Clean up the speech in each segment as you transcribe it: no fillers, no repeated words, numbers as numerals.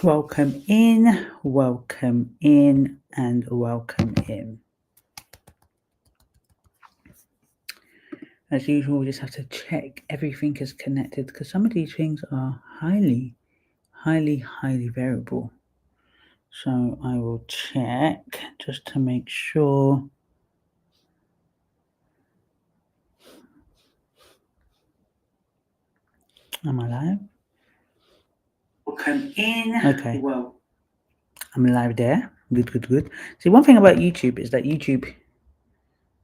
Welcome in, and welcome in. As usual, we just have to check everything is connected because some of these things are highly variable. So I will check just to make sure. Am I live? Welcome in. Okay. Well, I'm live there. Good. See, one thing about YouTube is that YouTube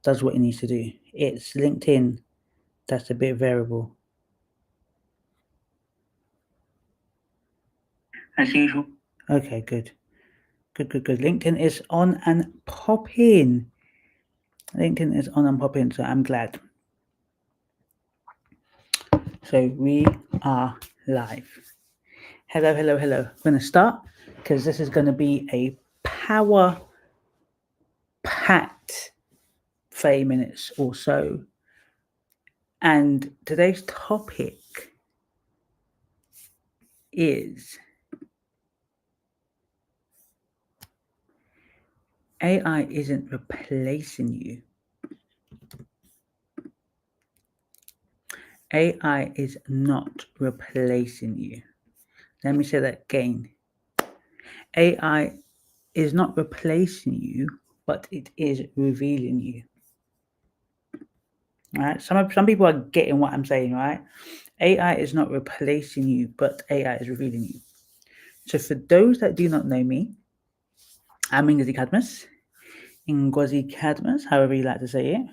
does what it needs to do. It's LinkedIn that's a bit variable. As usual. Okay, good. LinkedIn is on and popping. So I'm glad. So we are live. Hello. I'm going to start because this is going to be a power-packed 30 minutes or so. And today's topic is AI isn't replacing you. AI is not replacing you. Let me say that again. AI is not replacing you, but it is revealing you. Right? Some people are getting what I'm saying, right? AI is not replacing you, but AI is revealing you. So for those that do not know me, I'm Ngozi Cadmus, however you like to say it.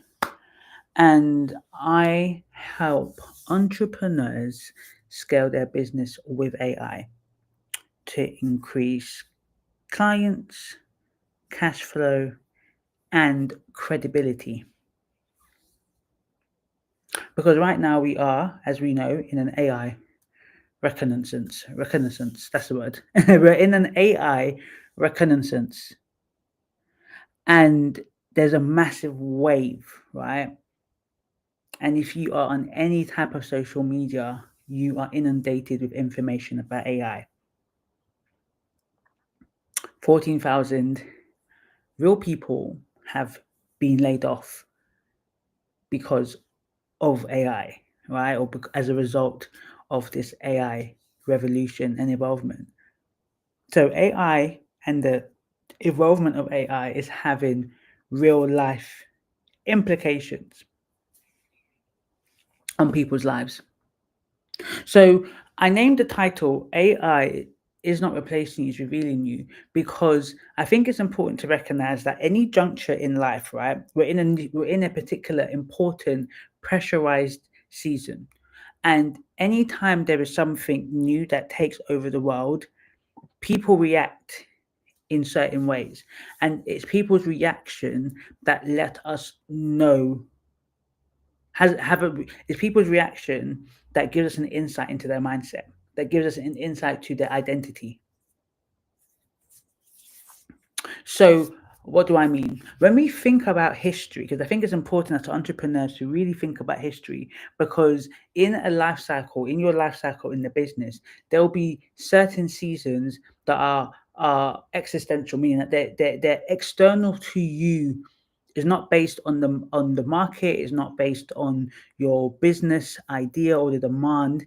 And I help entrepreneurs scale their business with AI to increase clients, cash flow, and credibility. Because right now we are, as we know, in an AI reconnaissance. That's the word. We're in an AI reconnaissance. And there's a massive wave, right? And if you are on any type of social media, you are inundated with information about AI. 14,000 real people have been laid off because of AI, right? Or as a result of this AI revolution and involvement. So AI and the involvement of AI is having real life implications on people's lives. So I named the title AI is not replacing you, it's revealing you, because I think it's important to recognize that any juncture in life, right? We're in a particular important pressurized season. And anytime there is something new that takes over the world, people react in certain ways. And it's people's reaction that let us know it's people's reaction that gives us an insight into their mindset, that gives us an insight to their identity. So what do I mean? When we think about history, because I think it's important as entrepreneurs to really think about history, because in your life cycle, in the business, there will be certain seasons that are existential, meaning that they're external to you. Is not based on the market, is not based on your business idea or the demand.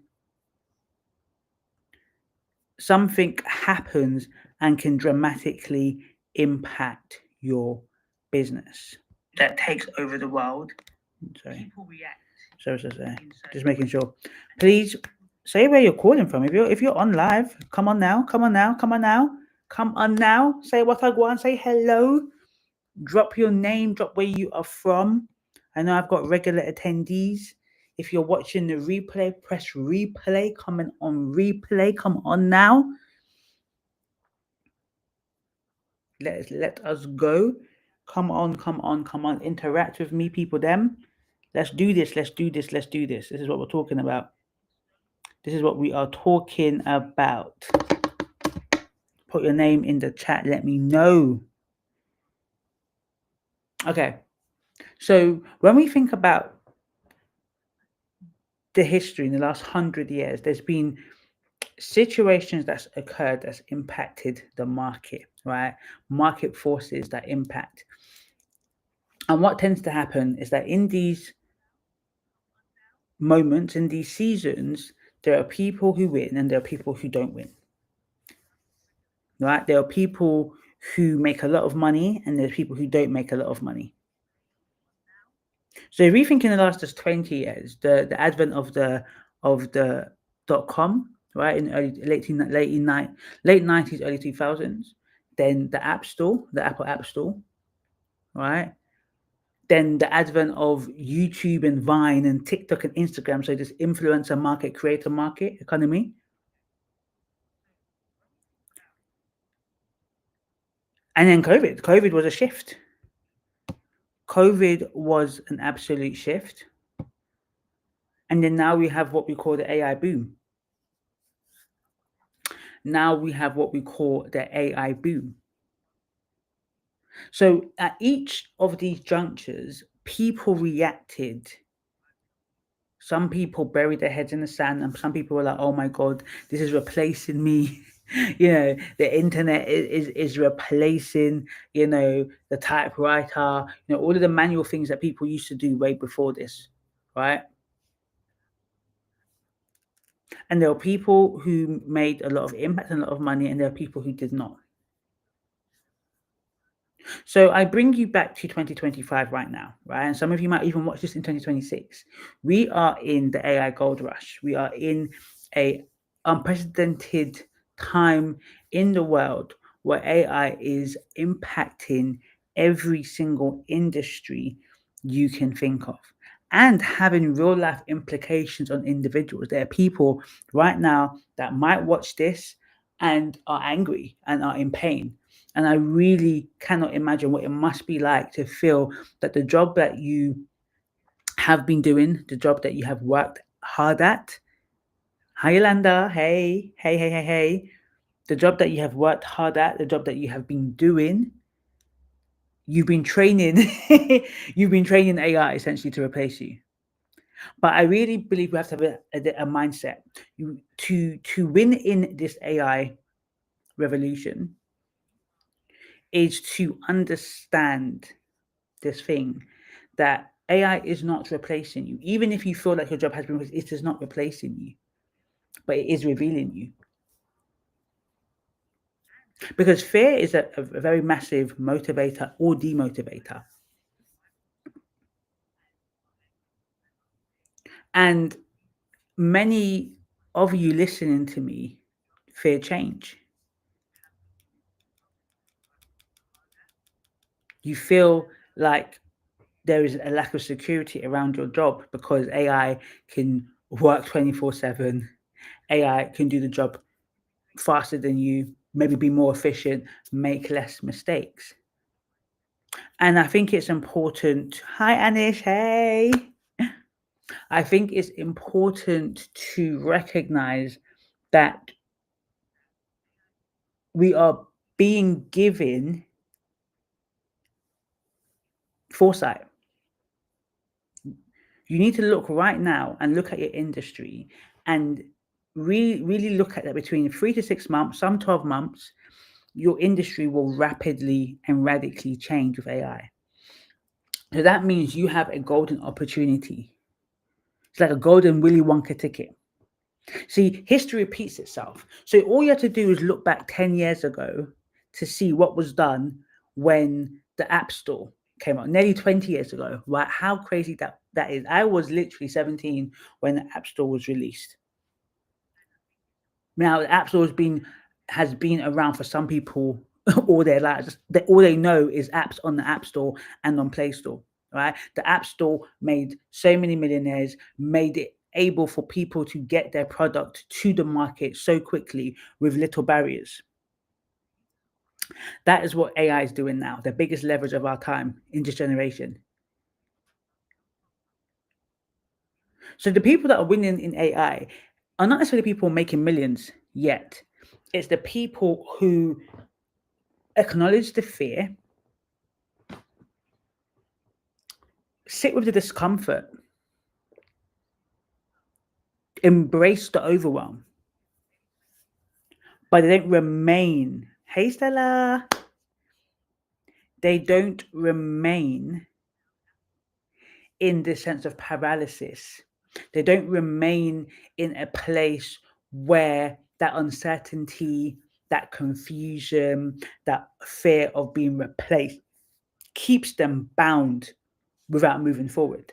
Something happens and can dramatically impact your business. That takes over the world. Sorry. People react. So just making sure. Please say where you're calling from. If you're on live, come on now. Say what I want. Say hello. Drop your name. Drop where you are from. I know I've got regular attendees. If you're watching the replay, press replay. Comment on replay. Come on now. Let us go. Come on. Interact with me, people. Let's do this. This is what we're talking about. This is what we are talking about. Put your name in the chat. Let me know. Okay. So when we think about the history in the last 100 years, there's been situations that's occurred that's impacted the market, right? Market forces that impact. And what tends to happen is that in these moments, in these seasons, there are people who win and there are people who don't win, right? There are people who make a lot of money and there's people who don't make a lot of money. So if we think in the last just 20 years, the advent of the .com, right, in early late 90s, early 2000s, then the App Store, the Apple App Store, right? Then the advent of YouTube and Vine and TikTok and Instagram, so this influencer market, creator market economy. And then COVID. COVID was a shift. COVID was an absolute shift. And then now we have what we call the AI boom. Now we have what we call the AI boom. So at each of these junctures, people reacted. Some people buried their heads in the sand, and some people were like, "Oh my god, this is replacing me." The internet is replacing, the typewriter, all of the manual things that people used to do way before this, right? And there were people who made a lot of impact and a lot of money, and there are people who did not. So I bring you back to 2025 right now, right? And some of you might even watch this in 2026. We are in the AI gold rush. We are in a unprecedented time in the world where AI is impacting every single industry you can think of and having real life implications on individuals. There are people right now that might watch this and are angry and are in pain, and I really cannot imagine what it must be like to feel that the job that you have been doing, the job that you have worked hard at, hi Yolanda, hey, hey, hey, hey, hey, the job that you have worked hard at, the job that you have been doing, you've been training, you've been training AI essentially to replace you. But I really believe we have to have a mindset. To win in this AI revolution is to understand this thing that AI is not replacing you. Even if you feel like your job has been replaced, it is not replacing you, but it is revealing you. Because fear is a very massive motivator or demotivator. And many of you listening to me fear change. You feel like there is a lack of security around your job because AI can work 24/7. AI can do the job faster than you, maybe be more efficient, make less mistakes. And I think it's important. Hi, Anish. Hey. I think it's important to recognize that we are being given foresight. You need to look right now and look at your industry and really look at that between 3 to 6 months, some 12 months, your industry will rapidly and radically change with AI. So that means you have a golden opportunity. It's like a golden Willy Wonka ticket. See, history repeats itself. So all you have to do is look back 10 years ago to see what was done when the App Store came out, nearly 20 years ago, right? How crazy that is. I was literally 17 when the App Store was released. Now, the App Store has been around for some people all their lives. All they know is apps on the App Store and on Play Store, right? The App Store made so many millionaires, made it able for people to get their product to the market so quickly with little barriers. That is what AI is doing now, the biggest leverage of our time in this generation. So the people that are winning in AI are not necessarily people making millions yet. It's the people who acknowledge the fear, sit with the discomfort, embrace the overwhelm, but they don't remain. Hey, Stella. They don't remain in this sense of paralysis. They don't remain in a place where that uncertainty, that confusion, that fear of being replaced keeps them bound without moving forward.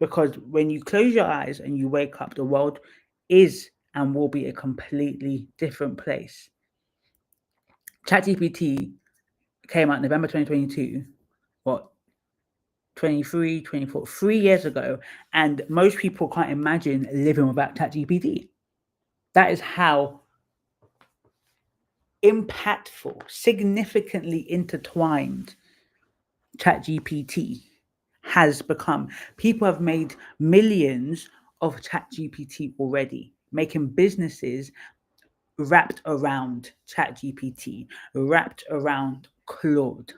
Because when you close your eyes and you wake up, the world is and will be a completely different place. ChatGPT came out November 2022, what, 23, 24, 3 years ago, and most people can't imagine living without ChatGPT. That is how impactful, significantly intertwined ChatGPT has become. People have made millions of ChatGPT already, making businesses wrapped around ChatGPT, wrapped around Claude.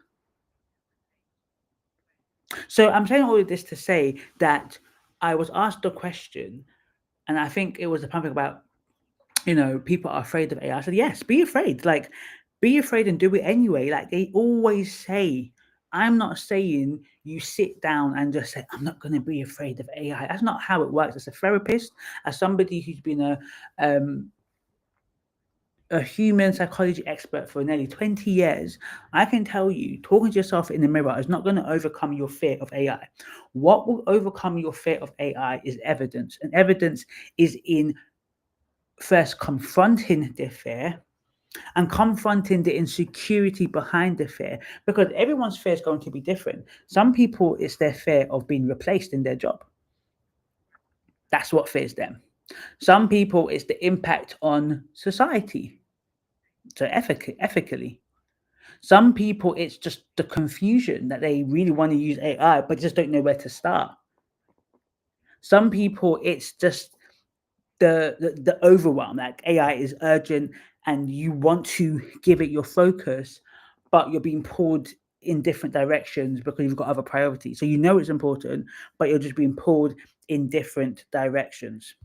So I'm saying all of this to say that I was asked a question, and I think it was something about, people are afraid of AI. I said, yes, be afraid. Like, be afraid and do it anyway. Like they always say, I'm not saying you sit down and just say, I'm not going to be afraid of AI. That's not how it works. As a therapist, as somebody who's been um, a human psychology expert for nearly 20 years, I can tell you, talking to yourself in the mirror is not going to overcome your fear of AI. What will overcome your fear of AI is evidence. And evidence is in first confronting the fear and confronting the insecurity behind the fear, because everyone's fear is going to be different. Some people, it's their fear of being replaced in their job. That's what fears them. Some people, it's the impact on society, so ethically. Some people, it's just the confusion that they really want to use AI, but just don't know where to start. Some people, it's just the overwhelm. Like AI is urgent, and you want to give it your focus, but you're being pulled in different directions because you've got other priorities. So you know it's important, but you're just being pulled in different directions.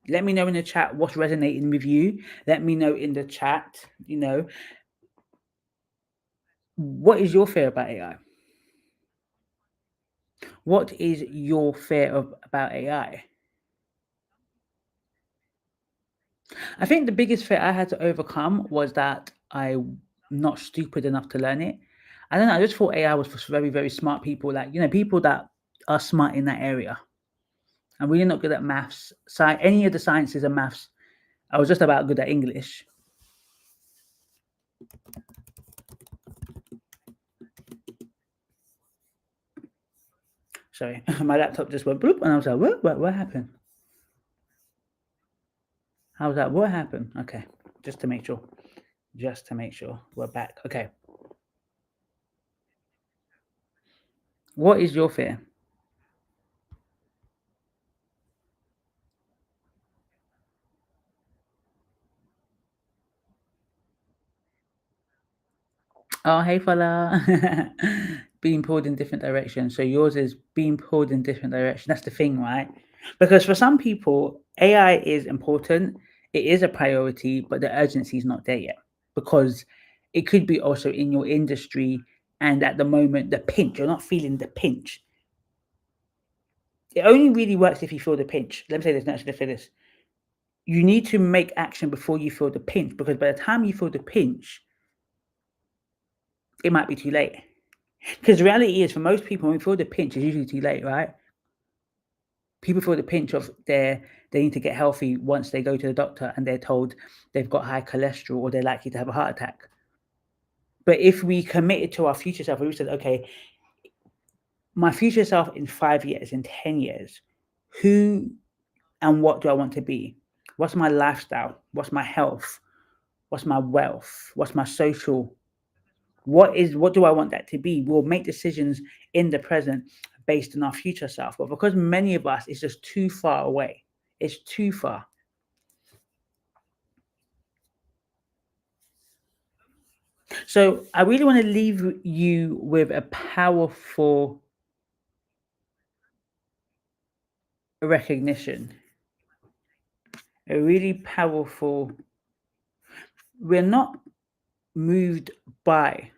Let me know in the chat what's resonating with you. Let me know in the chat, what is your fear about AI? What is your fear about AI? I think the biggest fear I had to overcome was that I'm not stupid enough to learn it. I don't know. I just thought AI was for very, very smart people, like, people that are smart in that area. I'm really not good at maths. Any of the sciences and maths, I was just about good at English. Sorry, my laptop just went bloop, and I was like, what happened? How was that? What happened? Okay, just to make sure. Just to make sure. We're back. Okay. What is your fear? Oh, hey, fella. Being pulled in different directions. So yours is being pulled in different directions. That's the thing, right? Because for some people, AI is important. It is a priority, but the urgency is not there yet. Because it could be also in your industry, and at the moment, the pinch, you're not feeling the pinch. It only really works if you feel the pinch. Let me say this, no, actually, let's say this. You need to make action before you feel the pinch, because by the time you feel the pinch, it might be too late. Because the reality is, for most people, when we feel the pinch, it's usually too late, right? People feel the pinch of they need to get healthy once they go to the doctor and they're told they've got high cholesterol or they're likely to have a heart attack. But if we committed to our future self, we said, okay, my future self in 5 years, in 10 years, who and what do I want to be? What's my lifestyle? What's my health? What's my wealth? What's my social? What do I want that to be? We'll make decisions in the present based on our future self. But because many of us, it's just too far away. It's too far. So I really want to leave you with a powerful recognition. a really powerful. We're not moved by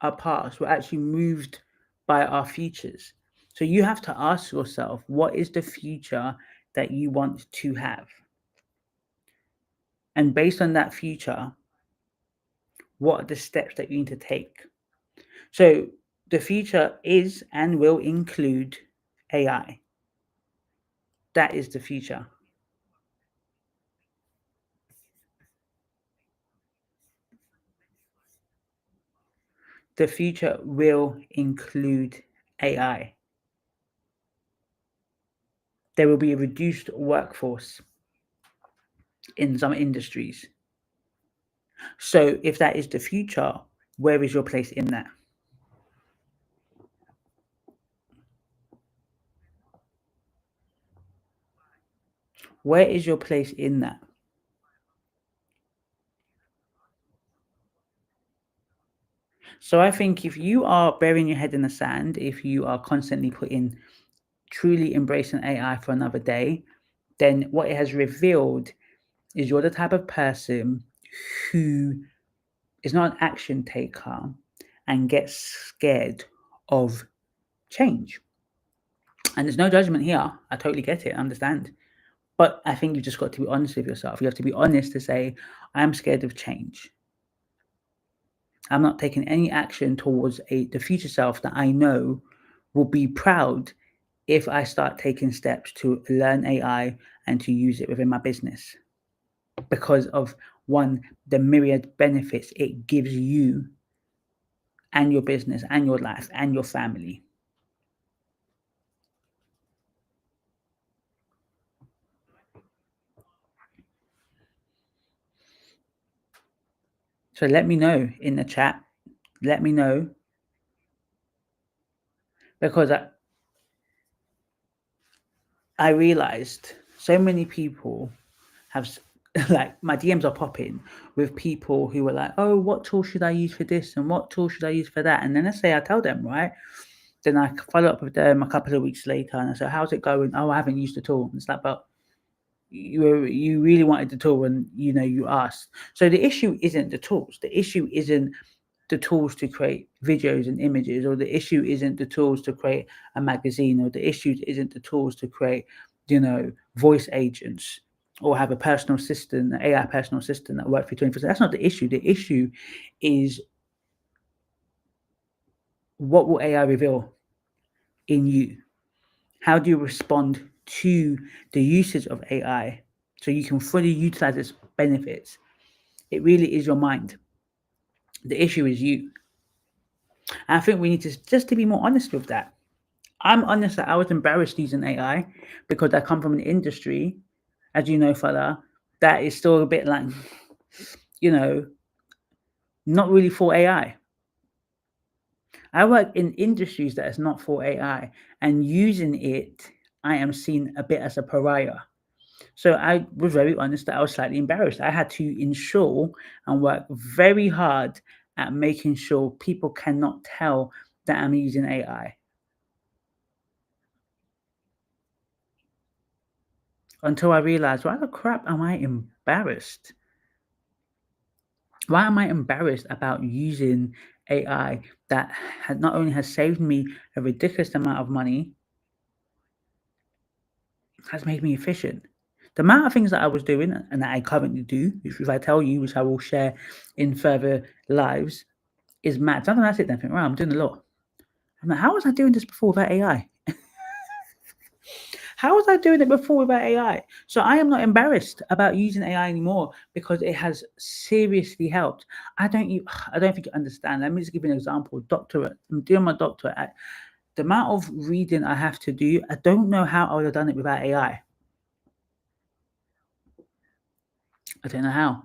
our past, we're actually moved by our futures. So you have to ask yourself, what is the future that you want to have? And based on that future, what are the steps that you need to take? So the future is and will include AI. That is the future. The future will include AI. There will be a reduced workforce in some industries. So, if that is the future, where is your place in that? Where is your place in that? So, I think if you are burying your head in the sand, if you are constantly putting truly embracing AI for another day, then what it has revealed is you're the type of person who is not an action taker and gets scared of change. And there's no judgment here. I totally get it, I understand. But I think you've just got to be honest with yourself. You have to be honest to say, I'm scared of change. I'm not taking any action towards the future self that I know will be proud if I start taking steps to learn AI and to use it within my business because of one, the myriad benefits it gives you and your business and your life and your family. So let me know in the chat. Let me know because I realized so many people have like my DMs are popping with people who were like, "Oh, what tool should I use for this and what tool should I use for that?" And then let's say I tell them, right? Then I follow up with them a couple of weeks later and I say, "How's it going?" "Oh, I haven't used the tool." It's like, but you really wanted the tool and you asked. So the issue isn't the tools. The issue isn't the tools to create videos and images, or the issue isn't the tools to create a magazine, or the issue isn't the tools to create, voice agents or have a personal assistant, an AI personal assistant that works for you 24/7. That's not the issue. The issue is what will AI reveal in you? How do you respond to the usage of AI so you can fully utilize its benefits? It really is your mind. The issue is you. And I think we need to just to be more honest with that. I'm honest that I was embarrassed using AI because I come from an industry, as you know, fella, that is still a bit like, you know, not really for AI. I work in industries that is not for AI, and using it, I am seen a bit as a pariah. So I was very honest that I was slightly embarrassed. I had to ensure and work very hard at making sure people cannot tell that I'm using AI until I realized, why the crap am I embarrassed? Why am I embarrassed about using AI that had not only has saved me a ridiculous amount of money, has made me efficient? The amount of things that I was doing and that I currently do, which if I tell you, which I will share in further lives, is mad. Sometimes I sit there and think, wow, I'm doing a lot. I'm like, how was I doing this before without AI? How was I doing it before without AI? So I am not embarrassed about using AI anymore because it has seriously helped. I don't think you understand. Let me just give you an example. Doctorate. I'm doing my doctorate. The amount of reading I have to do, I don't know how I would have done it without AI. I don't know how.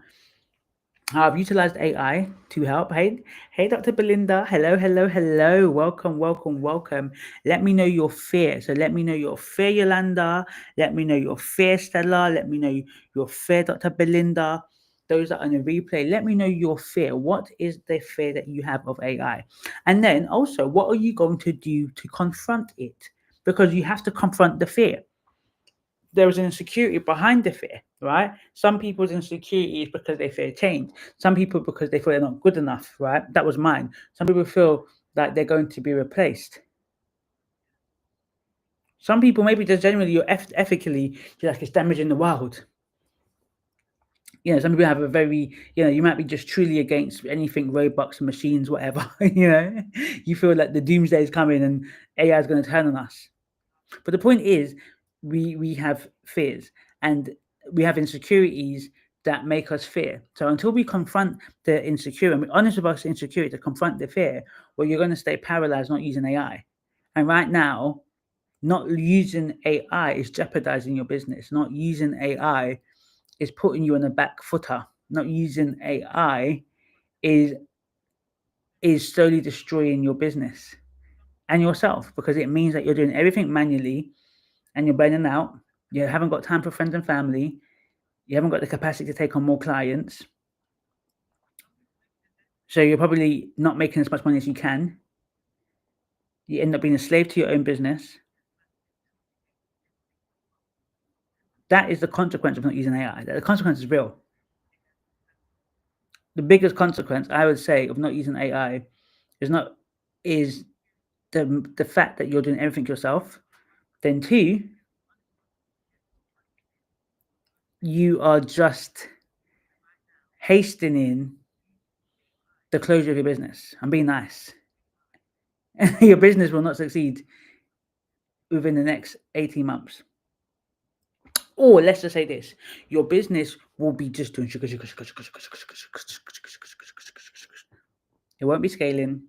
I've utilized AI to help. Hey, Dr. Belinda. Hello, hello, hello. Welcome, welcome, welcome. Let me know your fear. So let me know your fear, Yolanda. Let me know your fear, Stella. Let me know your fear, Dr. Belinda. Those that are on the replay, let me know your fear. What is the fear that you have of AI? And then also, what are you going to do to confront it? Because you have to confront the fear. there was an insecurity behind the fear, right? Some people's insecurity is because they fear change. Some people because they feel they're not good enough, right? That was mine. Some people feel like they're going to be replaced. Some people maybe just generally you're ethically you're like it's damaging the world. Some people have a very, you might be just truly against anything robots, machines, whatever. You feel like the doomsday is coming and AI is going to turn on us. But the point is, we have fears and we have insecurities that make us fear. So until we confront the insecurity and we're honest about the insecurity to confront the fear, well, you're going to stay paralyzed, not using AI. And right now, not using AI is jeopardizing your business. Not using AI is putting you on a back footer. Not using AI is slowly destroying your business and yourself because it means that you're doing everything manually and you're burning out. You haven't got time for friends and family. You haven't got the capacity to take on more clients. So you're probably not making as much money as you can. You end up being a slave to your own business. That is the consequence of not using AI. The consequence is real. The biggest consequence, I would say, of not using AI is the fact that you're doing everything yourself. Then two, you are just hastening the closure of your business. I'm being nice. Your business will not succeed within the next 18 months. Or let's just say this, your business will be just doing sugar. It won't be scaling.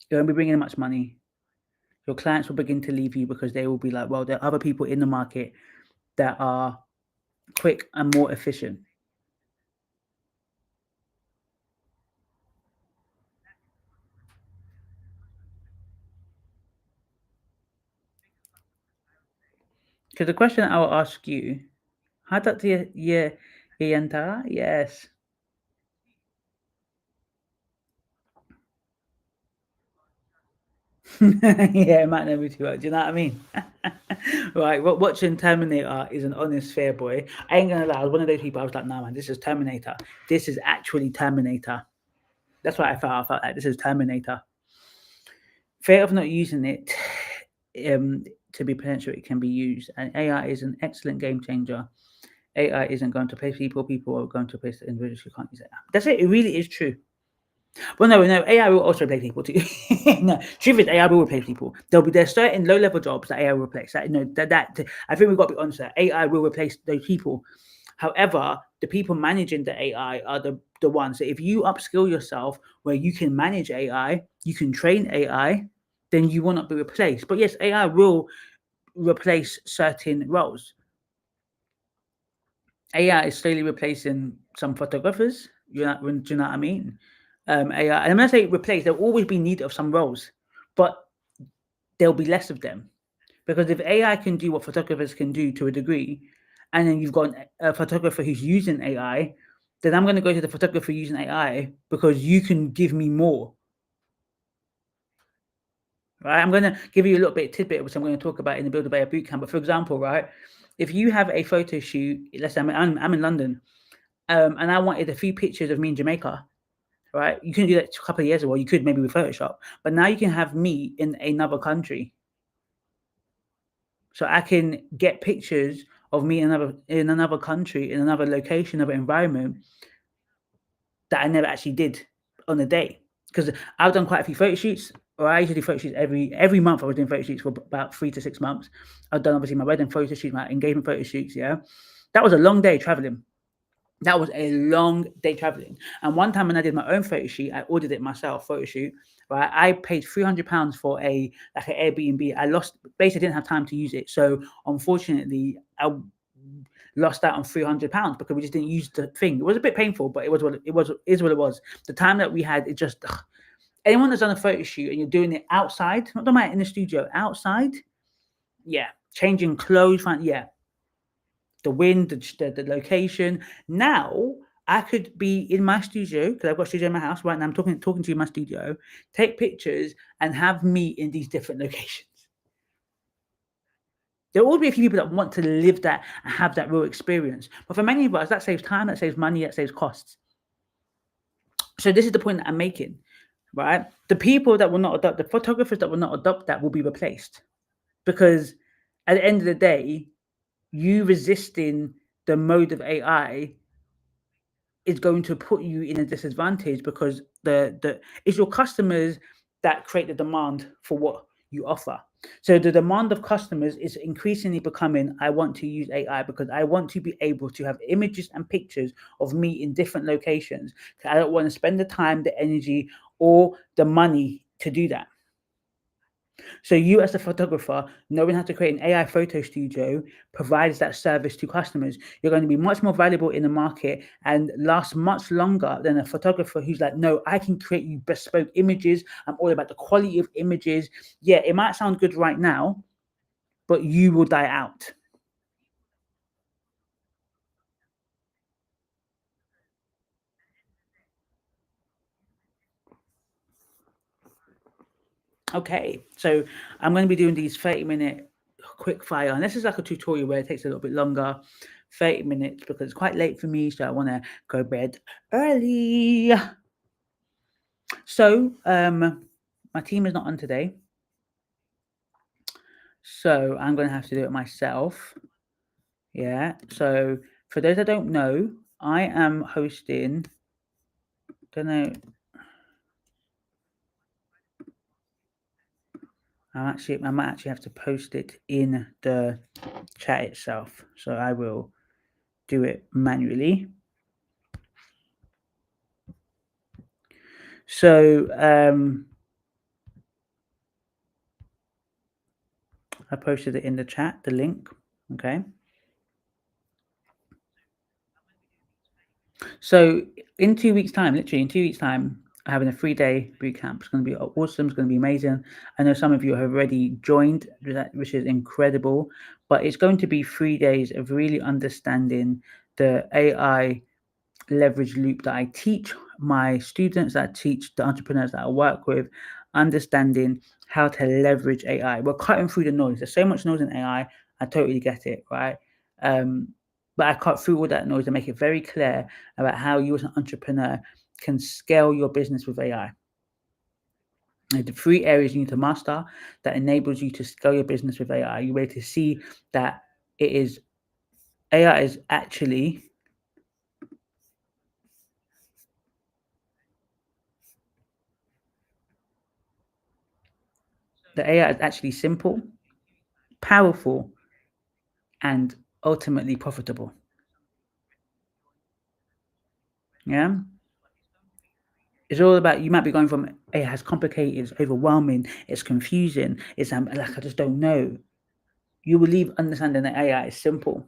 It won't be bringing in much money. Your clients will begin to leave you because they will be like, well, there are other people in the market that are quick and more efficient. So the question I will ask you, how did you enter? Yes. Yeah, it might not be too much. Do you know what I mean? Right, watching Terminator is an honest fair boy. I ain't gonna lie, I was one of those people. I was like, nah, man, this is Terminator. This is actually Terminator. That's what I felt. I felt like this is Terminator. Fear of not using it to be potential, it can be used. And AI is an excellent game changer. AI isn't going to replace people. People are going to replace the individuals who can't use it. That's it. It really is true. Well, no, AI will also replace people too. No, truth is, AI will replace people. There's certain low level jobs that AI will replace. That I think we've got to be honest. That AI will replace those people. However, the people managing the AI are the ones. So if you upskill yourself where you can manage AI, you can train AI, then you will not be replaced. But yes, AI will replace certain roles. AI is slowly replacing some photographers. Do you know what I mean? AI, and when I say replace, there'll always be need of some roles, but there'll be less of them. Because if AI can do what photographers can do to a degree, and then you've got a photographer who's using AI, then I'm going to go to the photographer using AI because you can give me more. Right? I'm going to give you a little bit of tidbit, which I'm going to talk about in the Build a Better Bootcamp. But for example, right, if you have a photo shoot, let's say I'm in London, and I wanted a few pictures of me in Jamaica, right? You couldn't do that a couple of years ago. You could maybe with Photoshop, but now you can have me in another country. So I can get pictures of me in another country, in another location, another environment that I never actually did on the day. Because I've done quite a few photo shoots, or I usually do photo shoots every month. I was doing photo shoots for about 3 to 6 months. I've done obviously my wedding photo shoots, my engagement photo shoots. Yeah, that was a long day traveling. That was a long day traveling. And one time when I did my own photo shoot, I ordered it myself, photo shoot. Right, I paid £300 for an Airbnb. I basically didn't have time to use it, so unfortunately, I lost out on £300 because we just didn't use the thing. It was a bit painful, but it was what it was. The time that we had, it just anyone that's done a photo shoot and you're doing it outside, not talking about in the studio, outside, yeah, changing clothes, yeah, the wind, the location. Now I could be in my studio because I've got a studio in my house right now. I'm talking to you in my studio, take pictures and have me in these different locations. There will always be a few people that want to live that and have that real experience. But for many of us, that saves time, that saves money, that saves costs. So this is the point that I'm making, right? The people that will not adopt, the photographers that will not adopt that will be replaced because at the end of the day, you resisting the mode of AI is going to put you in a disadvantage because the it's your customers that create the demand for what you offer. So the demand of customers is increasingly becoming I want to use AI because I want to be able to have images and pictures of me in different locations. I don't want to spend the time, the energy, or the money to do that. So you as a photographer, knowing how to create an AI photo studio provides that service to customers. You're going to be much more valuable in the market and last much longer than a photographer who's like, no, I can create you bespoke images. I'm all about the quality of images. Yeah, it might sound good right now, but you will die out. Okay, so I'm going to be doing these 30-minute quick fire, and this is like a tutorial where it takes a little bit longer, 30 minutes, because it's quite late for me, so I want to go to bed early. So, my team is not on today, so I'm going to have to do it myself. Yeah, so for those that don't know, I am hosting, don't know, I might actually have to post it in the chat itself, so I will do it manually. So I posted it in the chat, the link. Okay. So in 2 weeks' time, literally in 2 weeks' time, I'm having a 3-day boot camp. It's going to be awesome. It's going to be amazing. I know some of you have already joined, which is incredible. But it's going to be 3 days of really understanding the AI leverage loop that I teach my students, that I teach the entrepreneurs that I work with, understanding how to leverage AI. We're cutting through the noise. There's so much noise in AI. I totally get it, right? But I cut through all that noise and make it very clear about how you as an entrepreneur can scale your business with AI. And the 3 areas you need to master that enables you to scale your business with AI. You're able to see that it is AI is actually the AI is actually simple, powerful, and ultimately profitable. Yeah. It's all about you might be going from it has complicated, it's overwhelming, it's confusing, it's like I just don't know. You will leave understanding that AI is simple,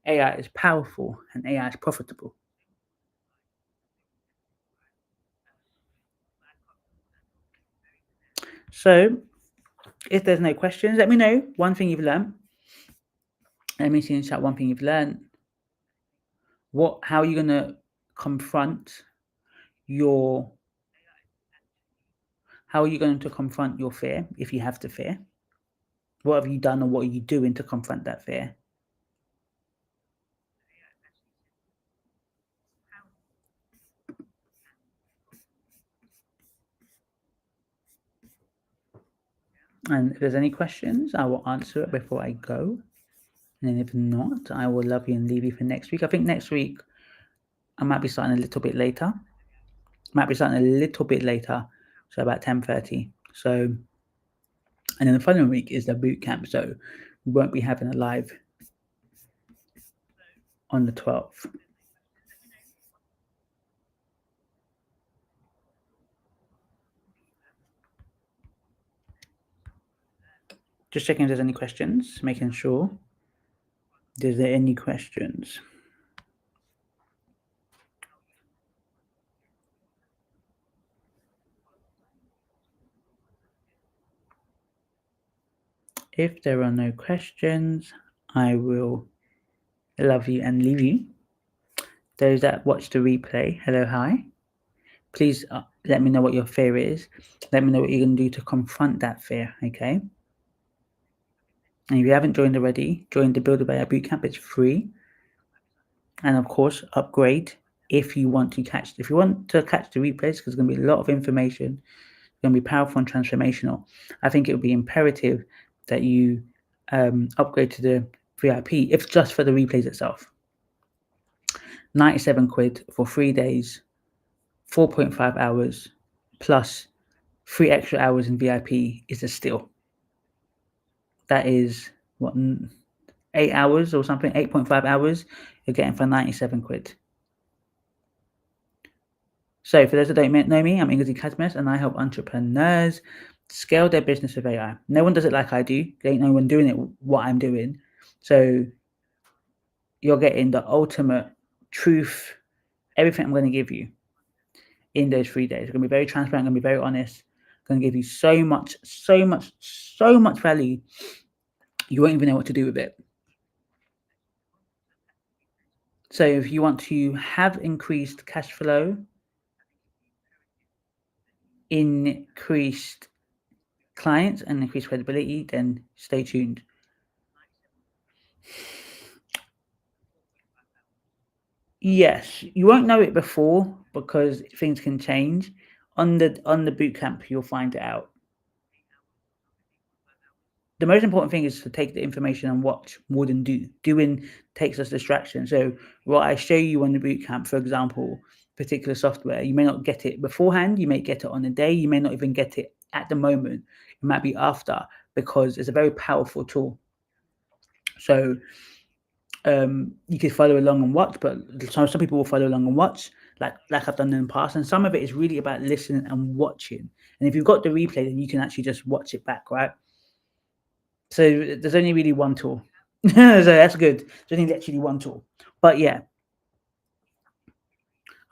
AI is powerful, and AI is profitable. So if there's no questions, let me know one thing you've learned. Let me see in chat one thing you've learned. How are you gonna confront your how are you going to confront your fear if you have the fear? What have you done or what are you doing to confront that fear? And if there's any questions, I will answer it before I go. And then if not, I will love you and leave you for next week. I think next week I might be starting a little bit later. So about 10:30. So, and then the following week is the boot camp. So we won't be having a live on the 12th. Just checking if there's any questions, making sure. Is there any questions? If there are no questions, I will love you and leave you. Those that watch the replay, hello, hi. Please let me know what your fear is. Let me know what you're going to do to confront that fear, okay? And if you haven't joined already, join the Build a Better Bootcamp. It's free. And of course, upgrade if you want to catch the replays, because there's going to be a lot of information. It's going to be powerful and transformational. I think it would be imperative that you upgrade to the VIP, if just for the replays itself. 97 quid for 3 days, 4.5 hours, plus 3 extra hours in VIP is a steal. That is what, 8 hours or something, 8.5 hours you're getting for 97 quid. So for those that don't know me, I'm Ingrid Cadmus, and I help entrepreneurs scale their business with AI. No one does it like I do. There ain't no one doing it what I'm doing. So you're getting the ultimate truth, everything I'm going to give you in those 3 days. I'm going to be very transparent. I'm going to be very honest. I'm going to give you so much value. You won't even know what to do with it. So if you want to have increased cash flow, increased clients, and increased credibility, then stay tuned. Yes, you won't know it before because things can change. On the bootcamp, you'll find it out. The most important thing is to take the information and watch more than do. Doing takes us distraction. So what I show you on the bootcamp, for example, particular software, you may not get it beforehand. You may get it on the day. You may not even get it at the moment. It might be after, because it's a very powerful tool. So you could follow along and watch, but some people will follow along and watch, like I've done in the past. And some of it is really about listening and watching. And if you've got the replay, then you can actually just watch it back, right? So there's only really one tool. So that's good. There's only literally one tool. But yeah,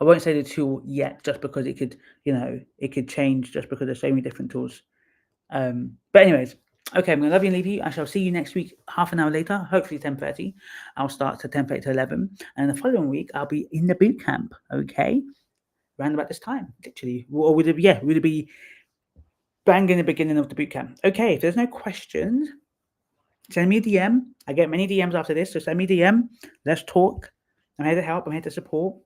I won't say the tool yet, just because it could, it could change, just because there's so many different tools. But anyways, okay, I'm gonna love you and leave you. I shall see you next week, half an hour later, hopefully 10:30. I'll start to 10:30 to 11, and the following week I'll be in the boot camp. Okay, around about this time, literally, or would it be bang in the beginning of the boot camp? Okay, if there's no questions, send me a DM. I get many DMs after this, so send me a DM. Let's talk. I'm here to help. I'm here to support.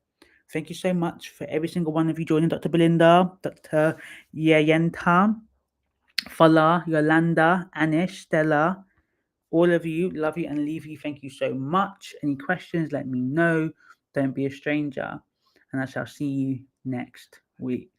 Thank you so much for every single one of you joining, Dr. Belinda, Dr. Yayenta, Fala, Yolanda, Anish, Stella, all of you, love you and leave you. Thank you so much. Any questions, let me know. Don't be a stranger. And I shall see you next week.